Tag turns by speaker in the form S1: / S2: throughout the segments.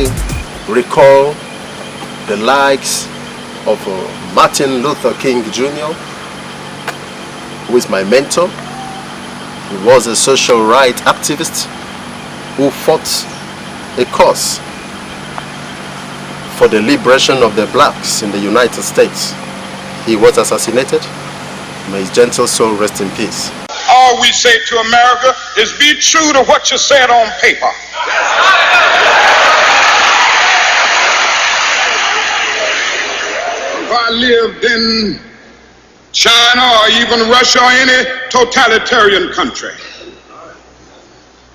S1: I recall the likes of Martin Luther King Jr., who is my mentor. He was a social rights activist who fought a cause for the liberation of the blacks in the United States. He was assassinated. May his gentle soul rest in peace.
S2: All we say to America is be true to what you said on paper. If I lived in China or even Russia or any totalitarian country,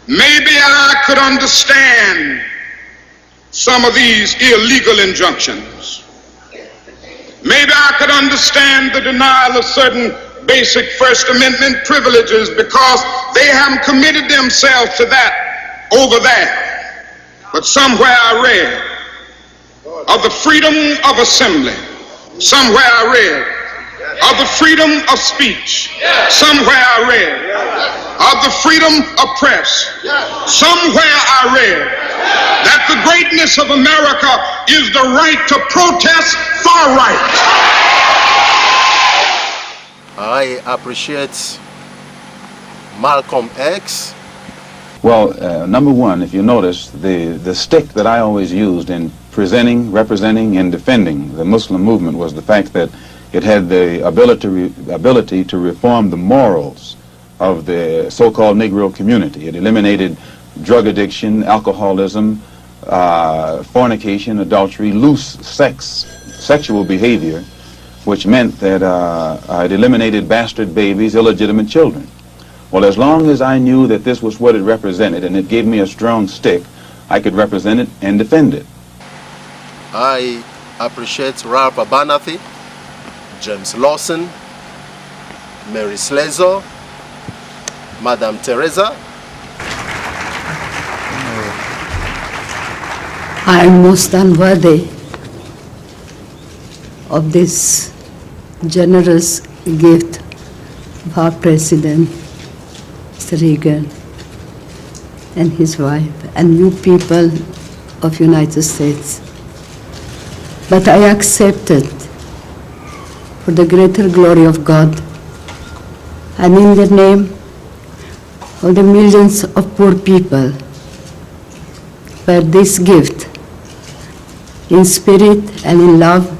S2: maybe I could understand some of these illegal injunctions. Maybe I could understand the denial of certain basic First Amendment privileges because they haven't committed themselves to that over there. But somewhere I read of the freedom of assembly. Somewhere I read of the freedom of speech. Somewhere I read of the freedom of press. Somewhere I read that the greatness of America is the right to protest far right.
S1: I appreciate Malcolm X.
S3: Well, number one, if you notice, the stick that I always used in presenting, representing, and defending the Muslim movement was the fact that it had the ability to reform the morals of the so-called Negro community. It eliminated drug addiction, alcoholism, fornication, adultery, loose sexual behavior, which meant that it eliminated bastard babies, illegitimate children. Well, as long as I knew that this was what it represented and it gave me a strong stick, I could represent it and defend it.
S1: I appreciate Ralph Abernathy, James Lawson, Mary Slessor, Madame Teresa.
S4: I am most unworthy of this generous gift of our President, Mr. Reagan, and his wife, and you people of United States. But I accept it for the greater glory of God and in the name of the millions of poor people, where this gift in spirit and in love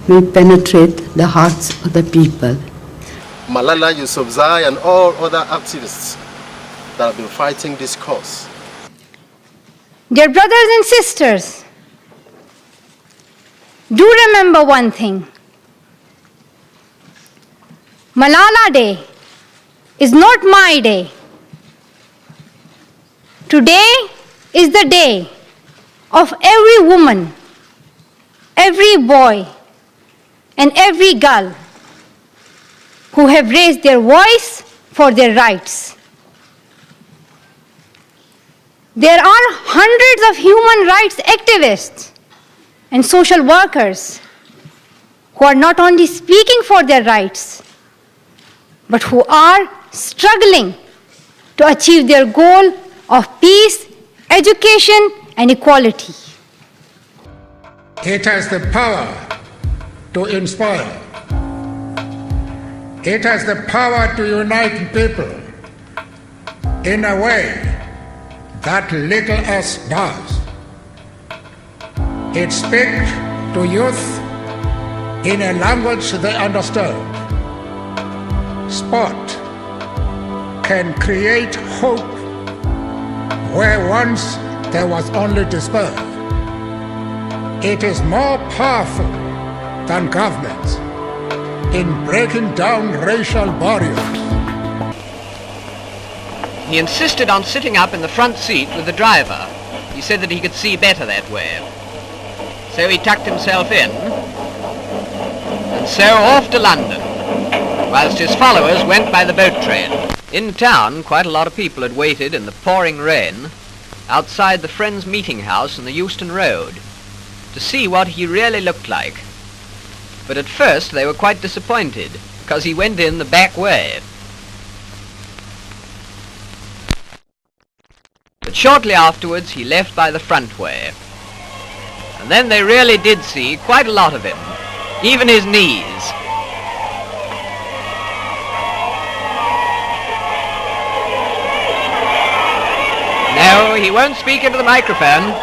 S4: will penetrate the hearts of the people.
S1: Malala Yousafzai and all other activists that have been fighting this cause.
S5: Dear brothers and sisters, do remember one thing. Malala Day is not my day. Today is the day of every woman, every boy, and every girl who have raised their voice for their rights. There are hundreds of human rights activists and social workers who are not only speaking for their rights, but who are struggling to achieve their goal of peace, education, and equality.
S6: It has the power to inspire. It has the power to unite people in a way that little else does. It speaks to youth in a language they understand. Sport can create hope where once there was only despair. It is more powerful than governments in breaking down racial barriers.
S7: He insisted on sitting up in the front seat with the driver. He said that he could see better that way. So he tucked himself in, and so off to London, whilst his followers went by the boat train. In town, quite a lot of people had waited in the pouring rain outside the Friends Meeting House on the Euston Road to see what he really looked like. But at first they were quite disappointed, because he went in the back way. But shortly afterwards he left by the front way. And then they really did see quite a lot of him, even his knees. No, he won't speak into the microphone.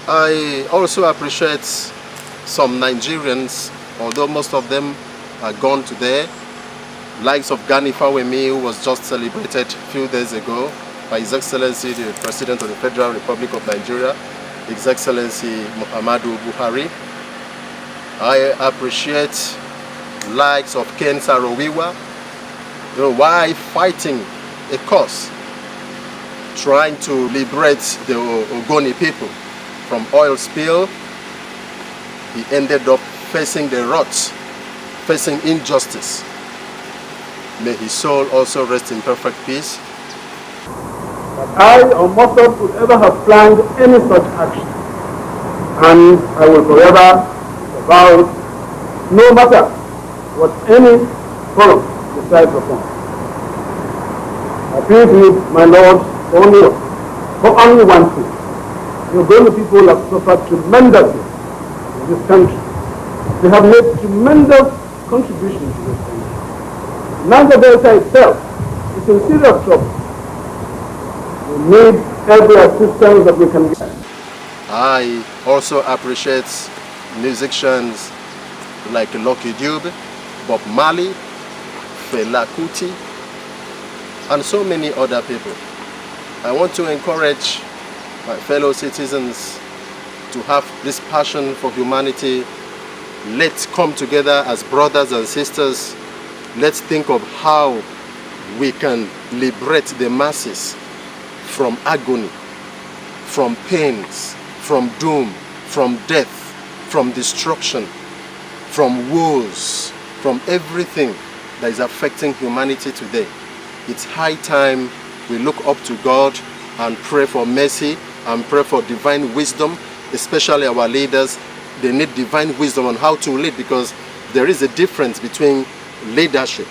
S1: I also appreciate some Nigerians, although most of them are gone today, likes of Gani Fawemi, who was just celebrated a few days ago by His Excellency the President of the Federal Republic of Nigeria, His Excellency Muhammadu Buhari. I appreciate likes of Ken Saro-Wiwa, why fighting a cause, trying to liberate the Ogoni people from oil spill. He ended up facing the wrath, facing injustice. May his soul also rest in perfect peace.
S8: That I or Mossad could ever have planned any such action, and I will forever disavow, no matter what any forum decides upon. I appeal to you, my lords, for only one thing. The Ogoni people have suffered tremendously in this country. They have made tremendous contributions to this country. Niger Delta itself is in serious trouble. We need every assistance that we can get.
S1: I also appreciate musicians like Lucky Dube, Bob Marley, Fela Kuti, and so many other people. I want to encourage my fellow citizens to have this passion for humanity. Let's come together as brothers and sisters. Let's think of how we can liberate the masses from agony, from pains, from doom, from death, from destruction, from wars, from everything that is affecting humanity today. It's high time we look up to God and pray for mercy and pray for divine wisdom, especially our leaders. They need divine wisdom on how to lead, because there is a difference between leadership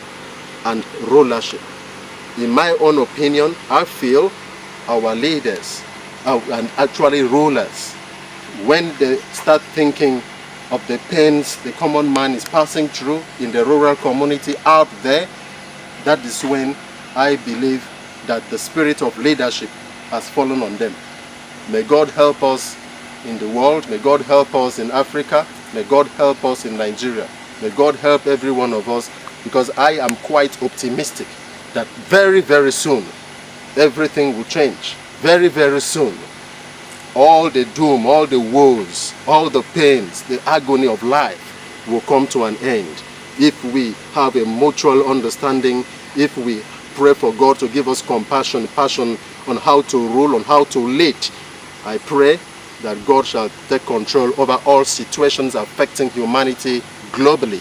S1: and rulership. In my own opinion, I feel our leaders and actually rulers, when they start thinking of the pains the common man is passing through in the rural community out there, that is when I believe that the spirit of leadership has fallen on them. May God help us in the world. May God help us in Africa. May God help us in Nigeria. May God help every one of us, because I am quite optimistic that very, very soon everything will change. Very, very soon all the doom, all the woes, all the pains, the agony of life will come to an end if we have a mutual understanding, if we pray for God to give us compassion, passion on how to rule, on how to lead. I pray that God shall take control over all situations affecting humanity globally.